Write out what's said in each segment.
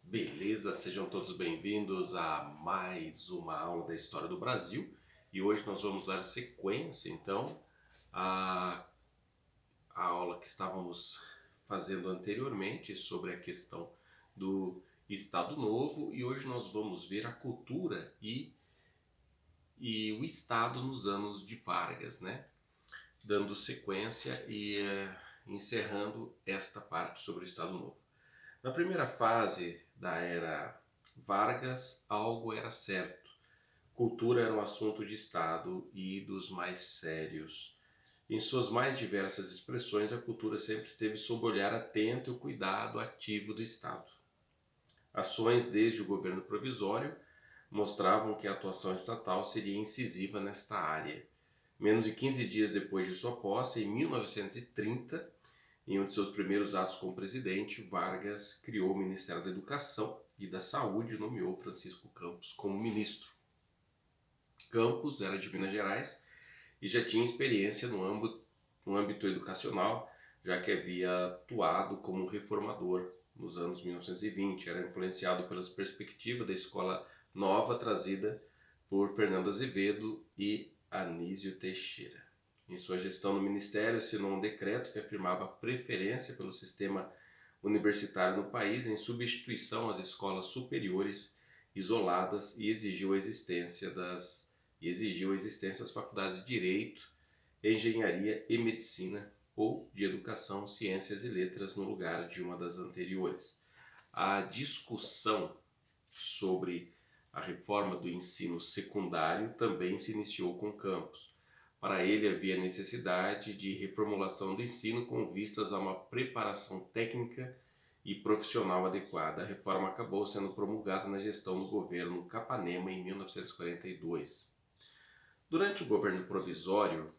Beleza, sejam todos bem-vindos a mais uma aula da História do Brasil e hoje nós vamos dar sequência então à, à aula que estávamos fazendo anteriormente sobre a questão do Estado Novo e hoje nós vamos ver a cultura e o Estado nos anos de Vargas, né? Dando sequência e encerrando esta parte sobre o Estado Novo. Na primeira fase da era Vargas, algo era certo. Cultura era um assunto de Estado e dos mais sérios. Em suas mais diversas expressões, a cultura sempre esteve sob o olhar atento e o cuidado ativo do Estado. Ações desde o governo provisório mostravam que a atuação estatal seria incisiva nesta área. Menos de 15 dias depois de sua posse, em 1930, em um de seus primeiros atos como presidente, Vargas criou o Ministério da Educação e da Saúde e nomeou Francisco Campos como ministro. Campos era de Minas Gerais e já tinha experiência no âmbito educacional, já que havia atuado como reformador nos anos 1920. Era influenciado pelas perspectivas da escola nova trazida por Fernando Azevedo e Anísio Teixeira. Em sua gestão no Ministério, assinou um decreto que afirmava preferência pelo sistema universitário no país em substituição às escolas superiores isoladas e exigiu a existência das faculdades de Direito, Engenharia e Medicina ou de Educação, Ciências e Letras no lugar de uma das anteriores. A discussão sobre a reforma do ensino secundário também se iniciou com Campos. Para ele havia necessidade de reformulação do ensino com vistas a uma preparação técnica e profissional adequada. A reforma acabou sendo promulgada na gestão do governo Capanema em 1942. Durante o governo provisório,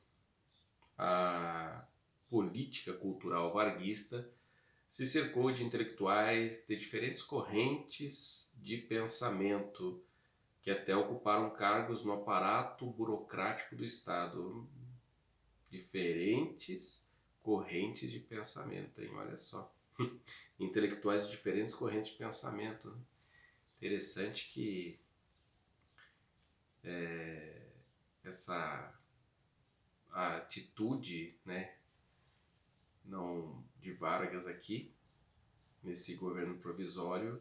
a política cultural varguista se cercou de intelectuais de diferentes correntes de pensamento que até ocuparam cargos no aparato burocrático do Estado. Diferentes correntes de pensamento, hein? Olha só. Intelectuais de diferentes correntes de pensamento. Né? Interessante que essa atitude, né, não de Vargas aqui, nesse governo provisório,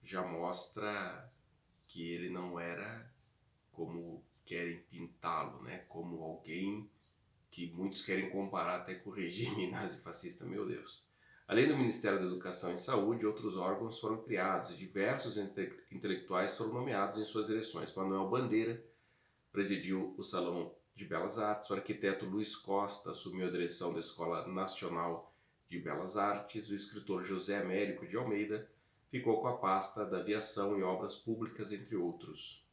já mostra que ele não era como querem pintá-lo, né, como alguém que muitos querem comparar até com o regime nazifascista, meu Deus. Além do Ministério da Educação e Saúde, outros órgãos foram criados e diversos intelectuais foram nomeados em suas direções. Manuel Bandeira presidiu o Salão de Belas Artes, o arquiteto Luiz Costa assumiu a direção da Escola Nacional de Belas Artes, o escritor José Américo de Almeida ficou com a pasta da Aviação e Obras Públicas, entre outros.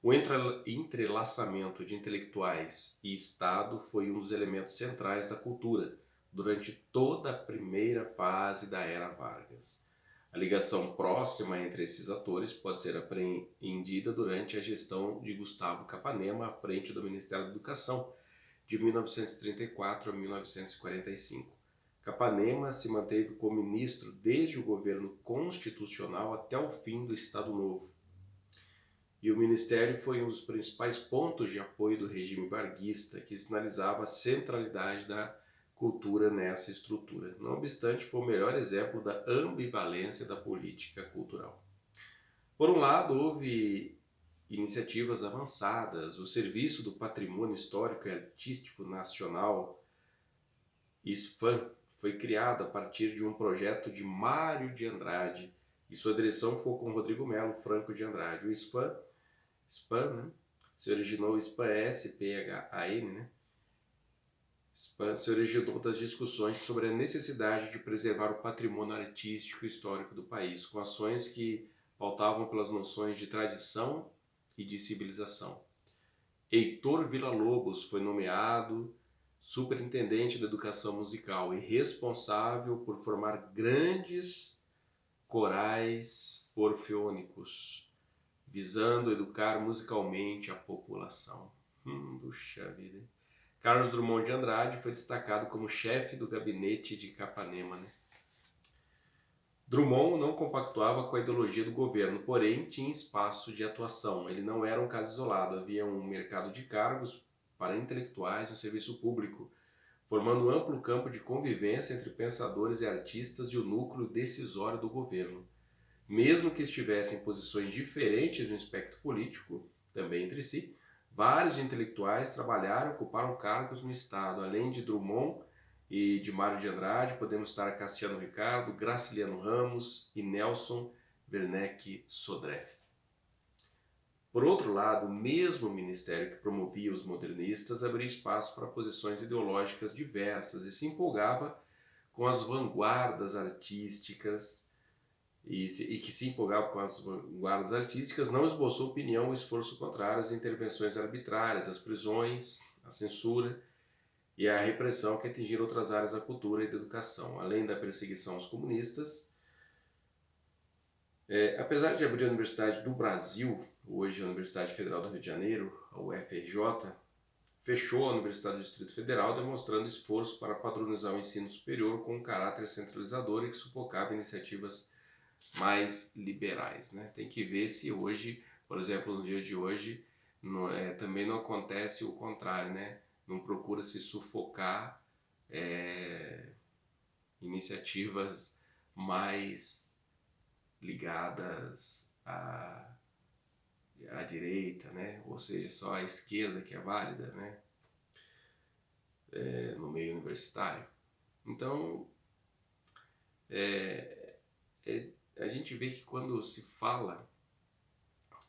O entrelaçamento de intelectuais e Estado foi um dos elementos centrais da cultura durante toda a primeira fase da Era Vargas. A ligação próxima entre esses atores pode ser apreendida durante a gestão de Gustavo Capanema à frente do Ministério da Educação, de 1934 a 1945. Capanema se manteve como ministro desde o governo constitucional até o fim do Estado Novo. E o Ministério foi um dos principais pontos de apoio do regime varguista, que sinalizava a centralidade da cultura nessa estrutura. Não obstante, foi o melhor exemplo da ambivalência da política cultural. Por um lado, houve iniciativas avançadas, o Serviço do Patrimônio Histórico e Artístico Nacional, SPAN, foi criado a partir de um projeto de Mário de Andrade e sua direção foi com Rodrigo Melo Franco de Andrade. O SPAN, né? Se originou SPAN, né? SPAN se originou das discussões sobre a necessidade de preservar o patrimônio artístico e histórico do país, com ações que pautavam pelas noções de tradição e de civilização. Heitor Villa-Lobos foi nomeado superintendente da educação musical e responsável por formar grandes corais orfeônicos, visando educar musicalmente a população. Puxa vida. Carlos Drummond de Andrade foi destacado como chefe do gabinete de Capanema. Né? Drummond não compactuava com a ideologia do governo, porém tinha espaço de atuação. Ele não era um caso isolado, havia um mercado de cargos para intelectuais no serviço público, formando um amplo campo de convivência entre pensadores e artistas e o núcleo decisório do governo. Mesmo que estivessem em posições diferentes no espectro político, também entre si, vários intelectuais trabalharam e ocuparam cargos no Estado. Além de Drummond e de Mário de Andrade, podemos estar Cassiano Ricardo, Graciliano Ramos e Nelson Werneck Sodré. Por outro lado, o mesmo ministério que promovia os modernistas abria espaço para posições ideológicas diversas e se empolgava com as vanguardas artísticas e que se empolgava com as vanguardas artísticas, não esboçou opinião ou esforço contrário às intervenções arbitrárias, às prisões, à censura e à repressão que atingiram outras áreas da cultura e da educação. Além da perseguição aos comunistas, apesar de abrir a Universidade do Brasil, hoje a Universidade Federal do Rio de Janeiro, a UFRJ, fechou a Universidade do Distrito Federal, demonstrando esforço para padronizar o ensino superior com um caráter centralizador e que sufocava iniciativas mais liberais, né? Tem que ver se hoje, por exemplo, no dia de hoje, também não acontece o contrário, né? Não procura se sufocar iniciativas mais ligadas à direita, né? Ou seja, só a esquerda que é válida, né? No meio universitário. Então, a gente vê que quando se fala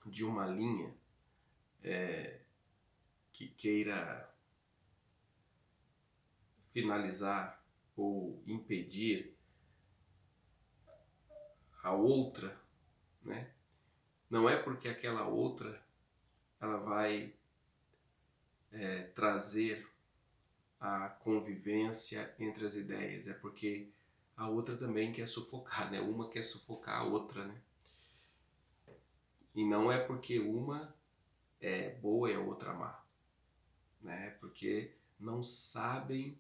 de uma linha que queira finalizar ou impedir a outra, né? Não é porque aquela outra ela vai trazer a convivência entre as ideias, é porque a outra também quer sufocar, né? Uma quer sufocar a outra, né? E não é porque uma é boa e a outra má, né? Porque não sabem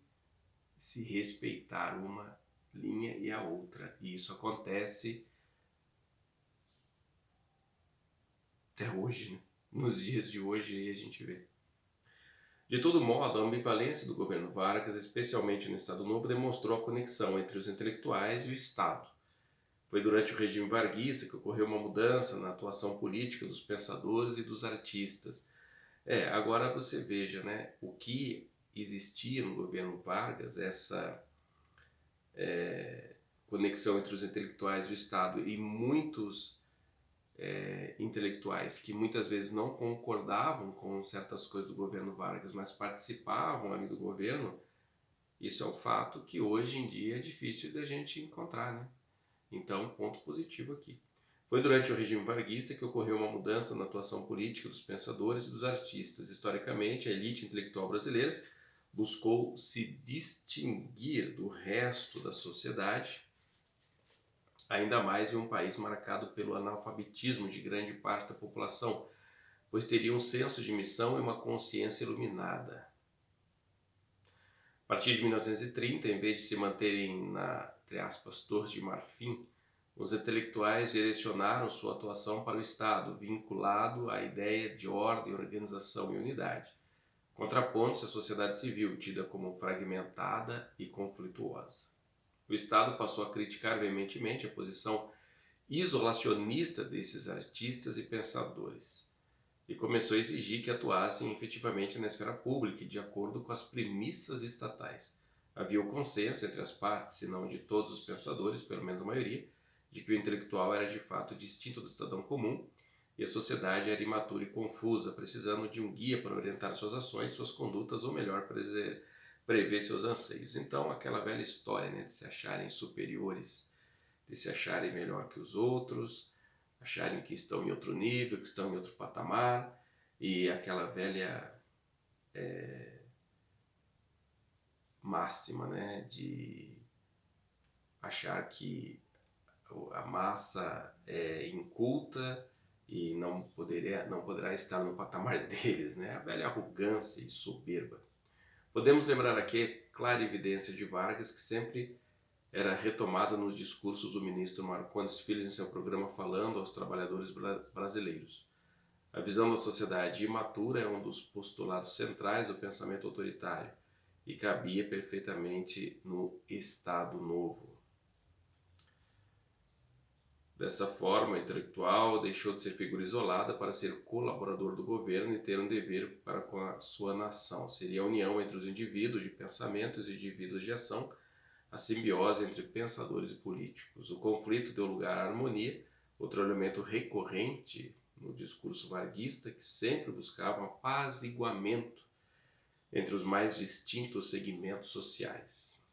se respeitar uma linha e a outra. E isso acontece até hoje, né? Nos dias de hoje aí a gente vê. De todo modo, a ambivalência do governo Vargas, especialmente no Estado Novo, demonstrou a conexão entre os intelectuais e o Estado. Foi durante o regime varguista que ocorreu uma mudança na atuação política dos pensadores e dos artistas. Agora você veja, né, o que existia no governo Vargas, essa conexão entre os intelectuais e o Estado, e muitos intelectuais que muitas vezes não concordavam com certas coisas do governo Vargas, mas participavam ali do governo. Isso é um fato que hoje em dia é difícil da gente encontrar, né? Então, ponto positivo aqui. Foi durante o regime varguista que ocorreu uma mudança na atuação política dos pensadores e dos artistas. Historicamente, a elite intelectual brasileira buscou se distinguir do resto da sociedade, ainda mais em um país marcado pelo analfabetismo de grande parte da população, pois teria um senso de missão e uma consciência iluminada. A partir de 1930, em vez de se manterem na, entre aspas, Torre de Marfim, os intelectuais direcionaram sua atuação para o Estado, vinculado à ideia de ordem, organização e unidade. Contrapontos à sociedade civil, tida como fragmentada e conflituosa. O Estado passou a criticar veementemente a posição isolacionista desses artistas e pensadores e começou a exigir que atuassem efetivamente na esfera pública e de acordo com as premissas estatais. Havia o consenso entre as partes, se não de todos os pensadores, pelo menos a maioria, de que o intelectual era de fato distinto do cidadão comum e a sociedade era imatura e confusa, precisando de um guia para orientar suas ações, suas condutas, ou melhor, prever seus anseios. Então, aquela velha história, né, de se acharem superiores, de se acharem melhor que os outros, acharem que estão em outro nível, que estão em outro patamar, e aquela velha máxima, né, de achar que a massa é inculta e não poderá estar no patamar deles, né, a velha arrogância e soberba. Podemos lembrar aqui a clara evidência de Vargas, que sempre era retomada nos discursos do ministro Marcondes Filho em seu programa Falando aos Trabalhadores Brasileiros. A visão da sociedade imatura é um dos postulados centrais do pensamento autoritário e cabia perfeitamente no Estado Novo. Dessa forma, o intelectual deixou de ser figura isolada para ser colaborador do governo e ter um dever para com a sua nação. Seria a união entre os indivíduos de pensamento e os indivíduos de ação, a simbiose entre pensadores e políticos. O conflito deu lugar à harmonia, outro elemento recorrente no discurso varguista que sempre buscava um apaziguamento entre os mais distintos segmentos sociais.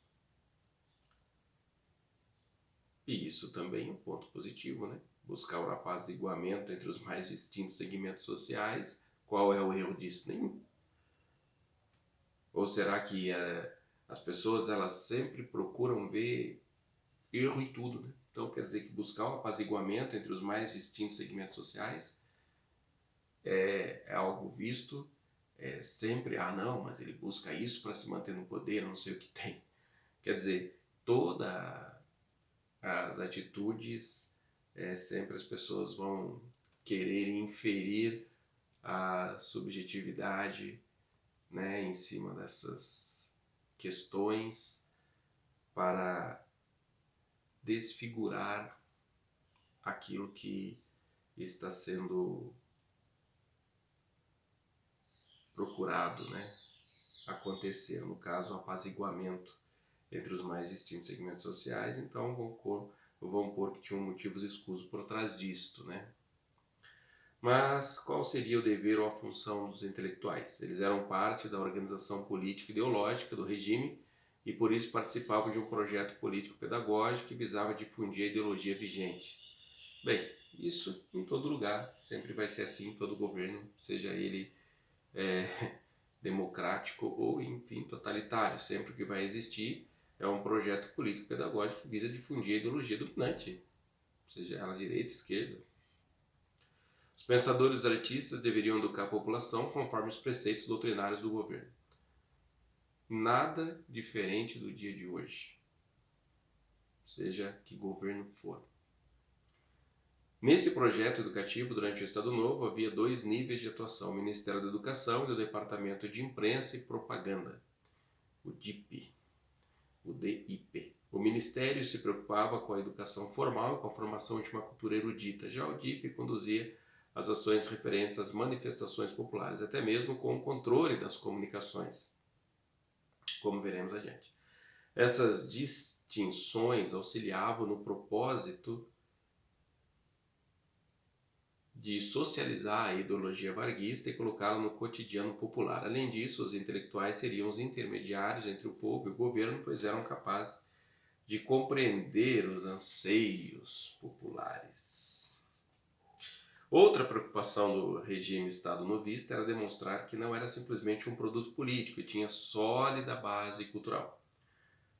E isso também é um ponto positivo, né? Buscar o apaziguamento entre os mais distintos segmentos sociais. Qual é o erro disso? Nenhum. Ou será que as pessoas elas sempre procuram ver erro em tudo, né? Então quer dizer que buscar o apaziguamento entre os mais distintos segmentos sociais é algo visto sempre, não, mas ele busca isso para se manter no poder, não sei o que tem. Quer dizer, todas as atitudes, sempre as pessoas vão querer inferir a subjetividade, né, em cima dessas questões para desfigurar aquilo que está sendo procurado, né, acontecer, no caso, o apaziguamento entre os mais distintos segmentos sociais. Então vamos pôr que tinham motivos escusos por trás disto, né? Mas qual seria o dever ou a função dos intelectuais? Eles eram parte da organização política e ideológica do regime e por isso participavam de um projeto político-pedagógico que visava difundir a ideologia vigente. Bem, isso em todo lugar, sempre vai ser assim, em todo governo, seja ele democrático ou, enfim, totalitário. Sempre que vai existir é um projeto político-pedagógico que visa difundir a ideologia dominante, seja ela direita, esquerda. Os pensadores artistas deveriam educar a população conforme os preceitos doutrinários do governo. Nada diferente do dia de hoje, seja que governo for. Nesse projeto educativo, durante o Estado Novo, havia 2 níveis de atuação: o Ministério da Educação e o Departamento de Imprensa e Propaganda, o DIP. O Ministério se preocupava com a educação formal e com a formação de uma cultura erudita. Já o DIP conduzia as ações referentes às manifestações populares, até mesmo com o controle das comunicações, como veremos adiante. Essas distinções auxiliavam no propósito de socializar a ideologia varguista e colocá-la no cotidiano popular. Além disso, os intelectuais seriam os intermediários entre o povo e o governo, pois eram capazes de compreender os anseios populares. Outra preocupação do regime Estado Novista era demonstrar que não era simplesmente um produto político e tinha sólida base cultural.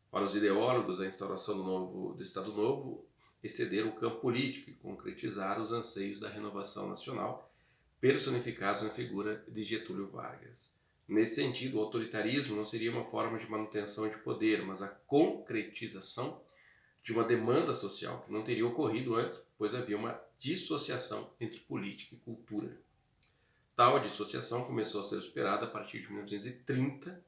Para os ideólogos, a instauração do Estado Novo exceder o campo político e concretizar os anseios da renovação nacional, personificados na figura de Getúlio Vargas. Nesse sentido, o autoritarismo não seria uma forma de manutenção de poder, mas a concretização de uma demanda social que não teria ocorrido antes, pois havia uma dissociação entre política e cultura. Tal dissociação começou a ser superada a partir de 1930,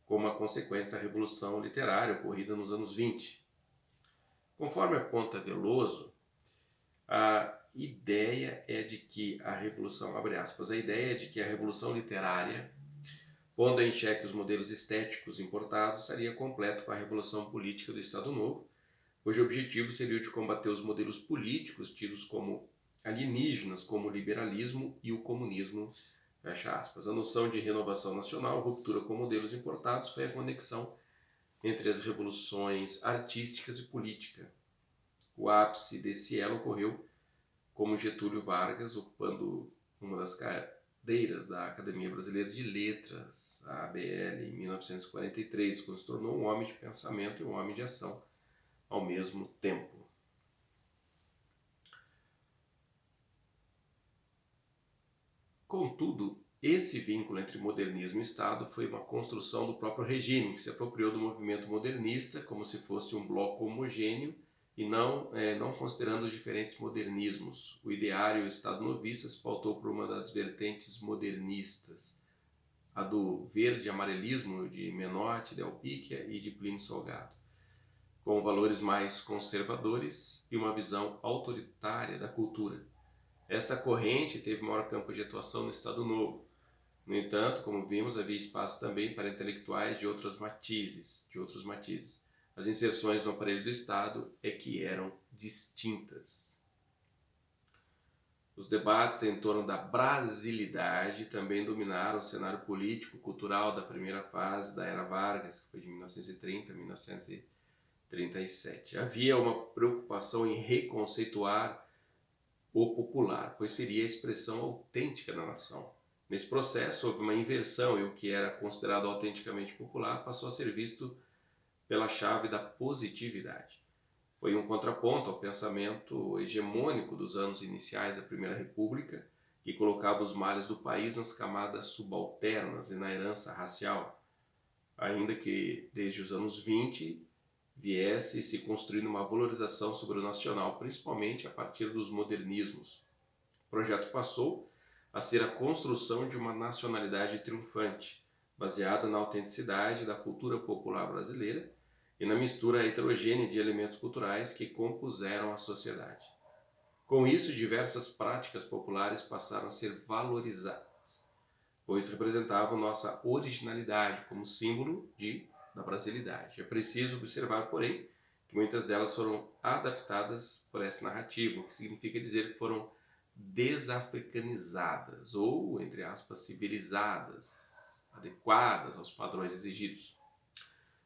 como a consequência da Revolução Literária ocorrida nos anos 20. Conforme aponta Veloso, a ideia é de que a revolução, abre aspas, a ideia é de que a revolução literária, pondo em xeque os modelos estéticos importados, estaria completo com a revolução política do Estado Novo, cujo objetivo seria o de combater os modelos políticos tidos como alienígenas, como o liberalismo e o comunismo, fecha aspas. A noção de renovação nacional, ruptura com modelos importados, foi a conexão entre as revoluções artísticas e política. O ápice desse elo ocorreu como Getúlio Vargas, ocupando uma das cadeiras da Academia Brasileira de Letras, a ABL, em 1943, quando se tornou um homem de pensamento e um homem de ação ao mesmo tempo. Contudo, Esse vínculo entre modernismo e Estado foi uma construção do próprio regime, que se apropriou do movimento modernista como se fosse um bloco homogêneo e não considerando os diferentes modernismos. O ideário Estado novista se pautou por uma das vertentes modernistas, a do verde-amarelismo de Menotti, Del Picchia e de Plínio Salgado, com valores mais conservadores e uma visão autoritária da cultura. Essa corrente teve maior campo de atuação no Estado Novo. No entanto, como vimos, havia espaço também para intelectuais de outros matizes. As inserções no aparelho do Estado é que eram distintas. Os debates em torno da brasilidade também dominaram o cenário político-cultural da primeira fase da Era Vargas, que foi de 1930 a 1937. Havia uma preocupação em reconceituar o popular, pois seria a expressão autêntica da nação. Nesse processo houve uma inversão e o que era considerado autenticamente popular passou a ser visto pela chave da positividade. Foi um contraponto ao pensamento hegemônico dos anos iniciais da Primeira República, que colocava os males do país nas camadas subalternas e na herança racial, ainda que desde os anos 20 viesse se construindo uma valorização sobre o nacional, principalmente a partir dos modernismos. O projeto passou a ser a construção de uma nacionalidade triunfante, baseada na autenticidade da cultura popular brasileira e na mistura heterogênea de elementos culturais que compuseram a sociedade. Com isso, diversas práticas populares passaram a ser valorizadas, pois representavam nossa originalidade como símbolo da brasilidade. É preciso observar, porém, que muitas delas foram adaptadas por essa narrativa, o que significa dizer que foram desafricanizadas ou, entre aspas, civilizadas, adequadas aos padrões exigidos.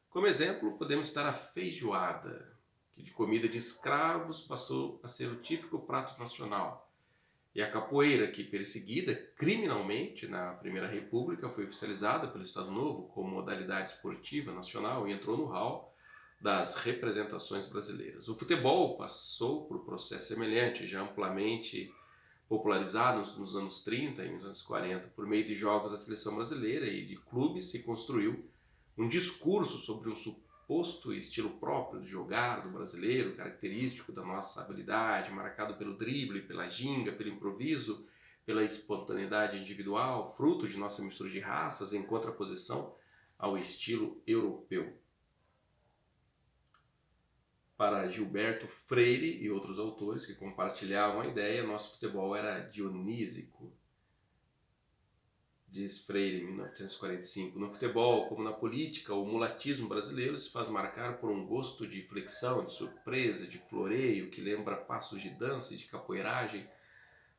Como exemplo, podemos citar a feijoada, que de comida de escravos passou a ser o típico prato nacional. E a capoeira, que perseguida criminalmente na Primeira República, foi oficializada pelo Estado Novo como modalidade esportiva nacional e entrou no hall das representações brasileiras. O futebol passou por processo semelhante, já amplamente popularizado nos anos 30 e nos anos 40. Por meio de jogos da seleção brasileira e de clubes se construiu um discurso sobre um suposto estilo próprio de jogar do brasileiro, característico da nossa habilidade, marcado pelo drible, pela ginga, pelo improviso, pela espontaneidade individual, fruto de nossa mistura de raças em contraposição ao estilo europeu. Para Gilberto Freire e outros autores que compartilhavam a ideia, nosso futebol era dionísico. Diz Freire, em 1945, no futebol, como na política, o mulatismo brasileiro se faz marcar por um gosto de flexão, de surpresa, de floreio, que lembra passos de dança e de capoeiragem,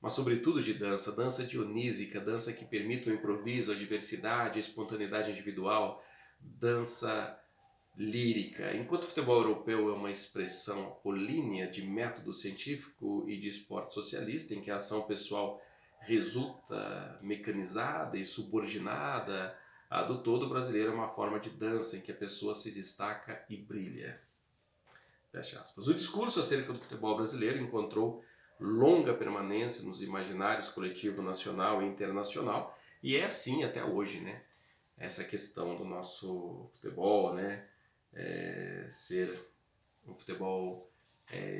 mas sobretudo de dança dionísica, dança que permite o improviso, a diversidade, a espontaneidade individual, dança lírica. Enquanto o futebol europeu é uma expressão apolínea de método científico e de esporte socialista, em que a ação pessoal resulta mecanizada e subordinada, a do todo brasileiro é uma forma de dança em que a pessoa se destaca e brilha. Fecha aspas. O discurso acerca do futebol brasileiro encontrou longa permanência nos imaginários coletivo nacional e internacional e é assim até hoje, né? Essa questão do nosso futebol, né? Ser um futebol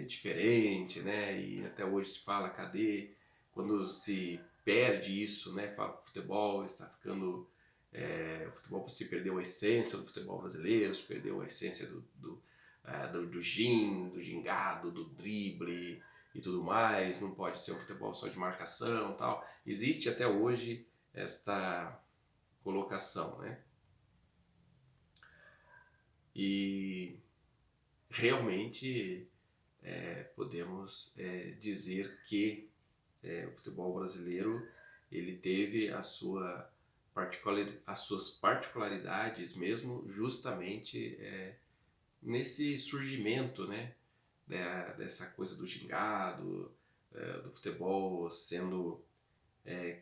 diferente, né? E até hoje se fala, cadê? Quando se perde isso, né? Fala que o futebol está ficando... o futebol se perdeu a essência do futebol brasileiro, se perdeu a essência do gingado, do drible e tudo mais, não pode ser um futebol só de marcação e tal. Existe até hoje esta colocação, né? E realmente podemos dizer que o futebol brasileiro ele teve as suas particularidades mesmo justamente nesse surgimento, né, dessa coisa do gingado, do futebol sendo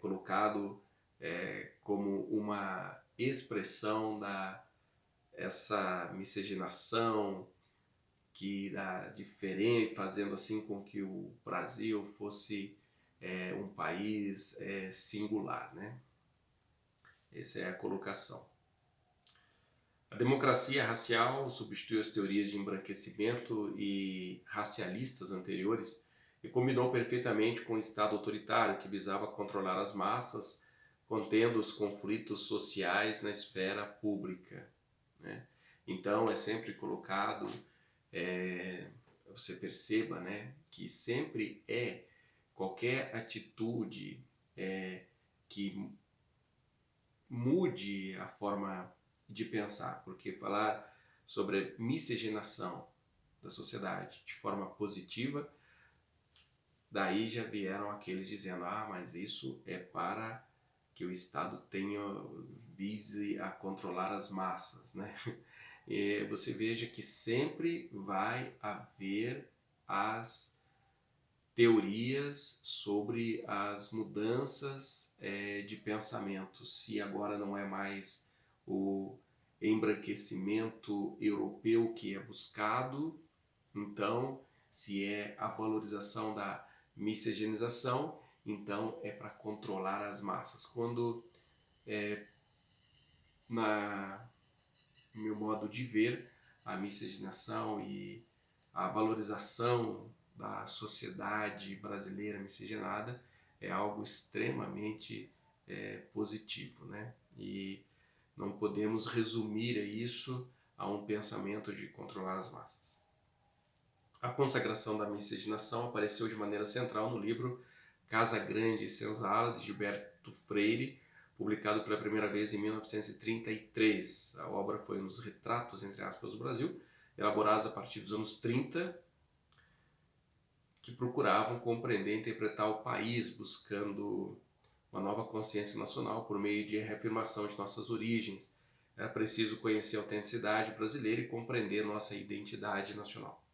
colocado como uma expressão essa miscigenação que dá diferente, fazendo assim com que o Brasil fosse um país singular, né? Essa é a colocação. A democracia racial substituiu as teorias de embranquecimento e racialistas anteriores e combinou perfeitamente com o Estado autoritário que visava controlar as massas, contendo os conflitos sociais na esfera pública, né? Então é sempre colocado, você perceba, né, que sempre qualquer atitude que mude a forma de pensar, porque falar sobre a miscigenação da sociedade de forma positiva, daí já vieram aqueles dizendo, mas isso é para que o Estado vise a controlar as massas, né? E você veja que sempre vai haver as teorias sobre as mudanças de pensamento, se agora não é mais o embranquecimento europeu que é buscado, então se é a valorização da miscigenação, então é para controlar as massas. Quando, na meu modo de ver, a miscigenação e a valorização da sociedade brasileira miscigenada é algo extremamente positivo, né? E não podemos resumir isso a um pensamento de controlar as massas. A consagração da miscigenação apareceu de maneira central no livro Casa Grande e Senzala, de Gilberto Freire, publicado pela primeira vez em 1933. A obra foi um dos retratos, entre aspas, do Brasil, elaborados a partir dos anos 30, que procuravam compreender e interpretar o país, buscando uma nova consciência nacional por meio de reafirmação de nossas origens. Era preciso conhecer a autenticidade brasileira e compreender nossa identidade nacional.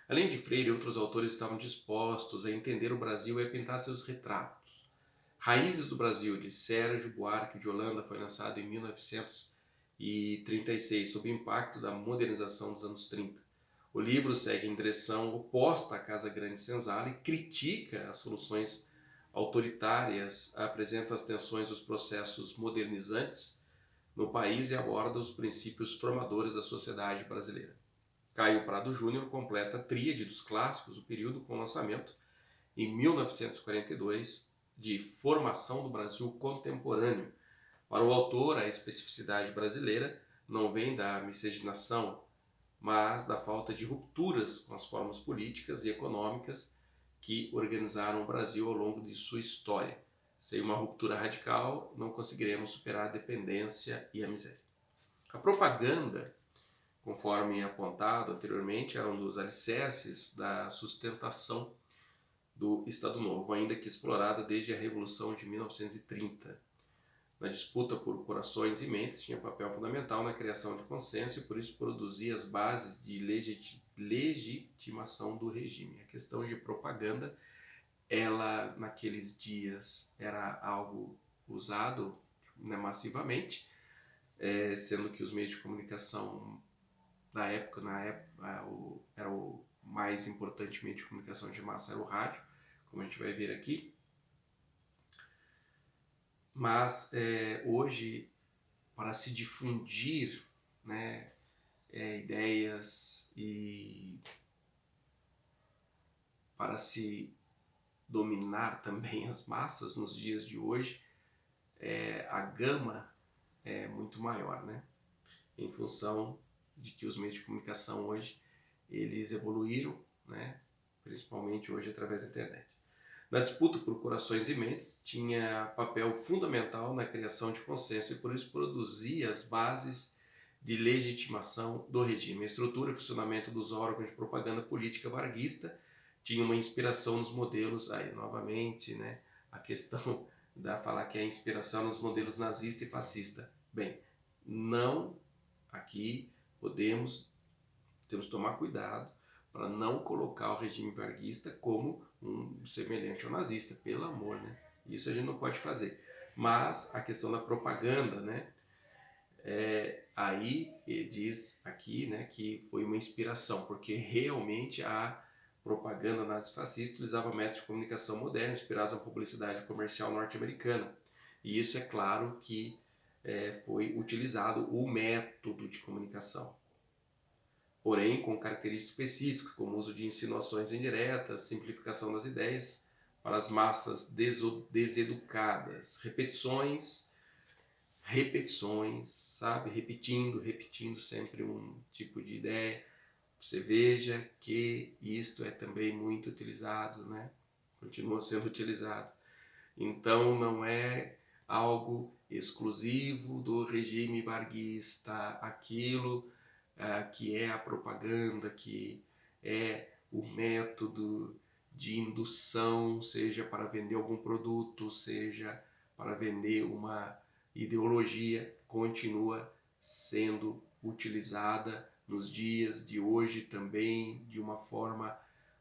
Além de Freire, outros autores estavam dispostos a entender o Brasil e a pintar seus retratos. Raízes do Brasil, de Sérgio Buarque de Holanda, foi lançado em 1936, sob o impacto da modernização dos anos 30. O livro segue em direção oposta à Casa Grande e Senzala e critica as soluções autoritárias, apresenta as tensões dos processos modernizantes no país e aborda os princípios formadores da sociedade brasileira. Caio Prado Júnior completa a tríade dos clássicos do período com o lançamento, em 1942, de Formação do Brasil Contemporâneo. Para o autor, a especificidade brasileira não vem da miscigenação, mas da falta de rupturas com as formas políticas e econômicas que organizaram o Brasil ao longo de sua história. Sem uma ruptura radical, não conseguiremos superar a dependência e a miséria. A propaganda, conforme apontado anteriormente, era um dos alicerces da sustentação do Estado Novo, ainda que explorada desde a Revolução de 1930. Na disputa por corações e mentes, tinha papel fundamental na criação de consenso e por isso produzia as bases de legitimação do regime. A questão de propaganda, ela naqueles dias era algo usado, né, massivamente, sendo que os meios de comunicação da época, era o mais importante meio de comunicação de massa era o rádio, como a gente vai ver aqui. Mas hoje, para se difundir, né, ideias e para se dominar também as massas nos dias de hoje, a gama é muito maior, né? Em função de que os meios de comunicação hoje eles evoluíram, né? Principalmente hoje através da internet. Na disputa por corações e mentes, tinha papel fundamental na criação de consenso e por isso produzia as bases de legitimação do regime. A estrutura e funcionamento dos órgãos de propaganda política varguista tinha uma inspiração nos modelos, aí novamente, né, a questão da falar que é a inspiração nos modelos nazista e fascista. Bem, não, aqui temos que tomar cuidado para não colocar o regime varguista como um semelhante ao nazista, pelo amor, né? Isso a gente não pode fazer. Mas a questão da propaganda, né? Aí diz aqui, né, que foi uma inspiração, porque realmente a propaganda nazifascista utilizava métodos de comunicação modernos inspirados na publicidade comercial norte-americana. E isso é claro que foi utilizado o método de comunicação, porém com características específicas, como o uso de insinuações indiretas, simplificação das ideias para as massas deseducadas, repetições, sabe? Repetindo sempre um tipo de ideia. Você veja que isto é também muito utilizado, né? Continua sendo utilizado. Então não é algo exclusivo do regime varguista, aquilo que é a propaganda, que é o método de indução, seja para vender algum produto, seja para vender uma ideologia, continua sendo utilizada nos dias de hoje também de uma forma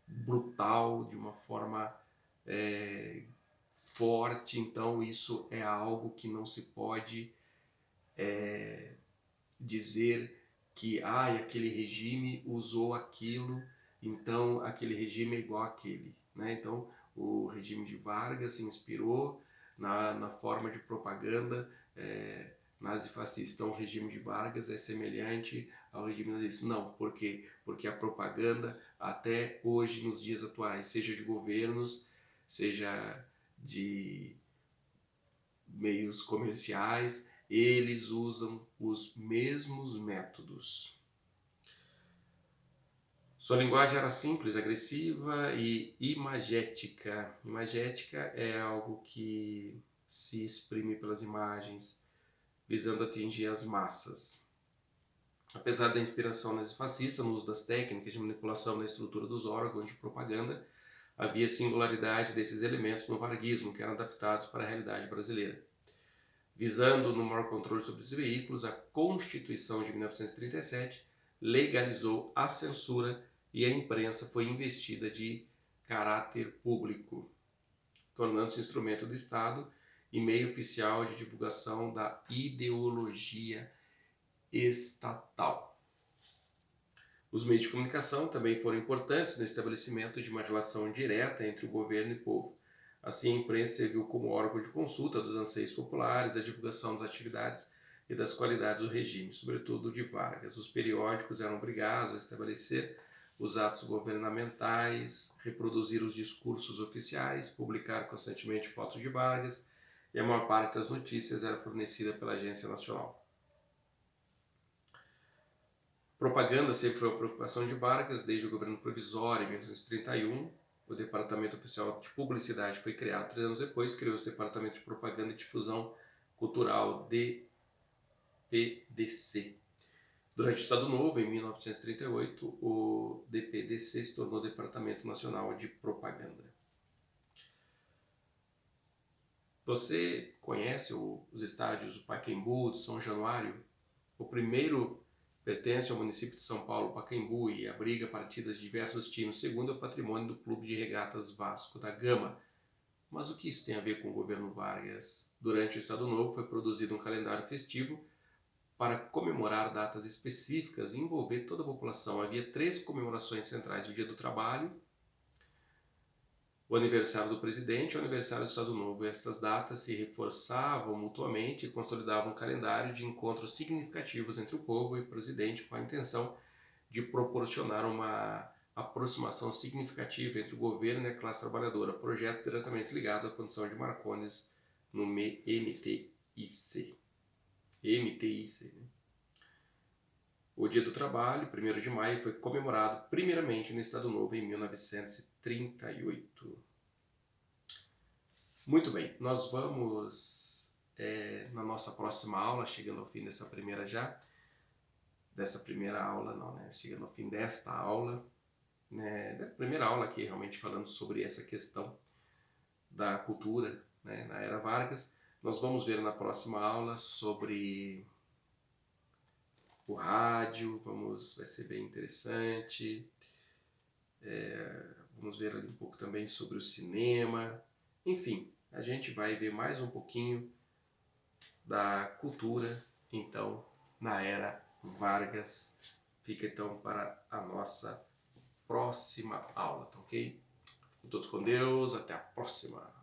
brutal, de uma forma forte. Então isso é algo que não se pode dizer que aquele regime usou aquilo, então aquele regime é igual àquele, né? Então o regime de Vargas se inspirou na forma de propaganda nazifascista. Então o regime de Vargas é semelhante ao regime nazista. Não, por quê? Porque a propaganda até hoje, nos dias atuais, seja de governos, seja de meios comerciais, eles usam os mesmos métodos. Sua linguagem era simples, agressiva e imagética. Imagética é algo que se exprime pelas imagens, visando atingir as massas. Apesar da inspiração nazifascista no uso das técnicas de manipulação da estrutura dos órgãos de propaganda, havia singularidade desses elementos no varguismo, que eram adaptados para a realidade brasileira. Visando no maior controle sobre os veículos, a Constituição de 1937 legalizou a censura e a imprensa foi investida de caráter público, tornando-se instrumento do Estado e meio oficial de divulgação da ideologia estatal. Os meios de comunicação também foram importantes no estabelecimento de uma relação direta entre o governo e o povo. Assim, a imprensa serviu como órgão de consulta dos anseios populares, a divulgação das atividades e das qualidades do regime, sobretudo de Vargas. Os periódicos eram obrigados a estabelecer os atos governamentais, reproduzir os discursos oficiais, publicar constantemente fotos de Vargas, e a maior parte das notícias era fornecida pela Agência Nacional. Propaganda sempre foi uma preocupação de Vargas, desde o governo provisório em 1931. O Departamento Oficial de Publicidade foi criado 3 anos depois, criou-se o Departamento de Propaganda e Difusão Cultural, DPDC. Durante o Estado Novo, em 1938, o DPDC se tornou Departamento Nacional de Propaganda. Você conhece os estádios do Pacaembu, do São Januário? O primeiro pertence ao município de São Paulo, Pacaembu, e abriga partidas de diversos times. O segundo é o patrimônio do Clube de Regatas Vasco da Gama. Mas o que isso tem a ver com o governo Vargas? Durante o Estado Novo foi produzido um calendário festivo para comemorar datas específicas e envolver toda a população. Havia 3 comemorações centrais: o Dia do Trabalho, o aniversário do presidente e o aniversário do Estado Novo. Essas datas se reforçavam mutuamente e consolidavam um calendário de encontros significativos entre o povo e o presidente, com a intenção de proporcionar uma aproximação significativa entre o governo e a classe trabalhadora, projeto diretamente ligado à condição de Marcones no MTIC. Né? O Dia do Trabalho, 1º de maio, foi comemorado primeiramente no Estado Novo em 1938. Muito bem, nós vamos na nossa próxima aula, chegando ao fim dessa primeira aula, não, né? Chegando ao fim desta aula, né? Da primeira aula aqui, realmente falando sobre essa questão da cultura, né? Na era Vargas. Nós vamos ver na próxima aula sobre o rádio, vai ser bem interessante. Vamos ver ali um pouco também sobre o cinema. Enfim, a gente vai ver mais um pouquinho da cultura, então, na era Vargas. Fica então para a nossa próxima aula, tá ok? Fiquem todos com Deus, até a próxima!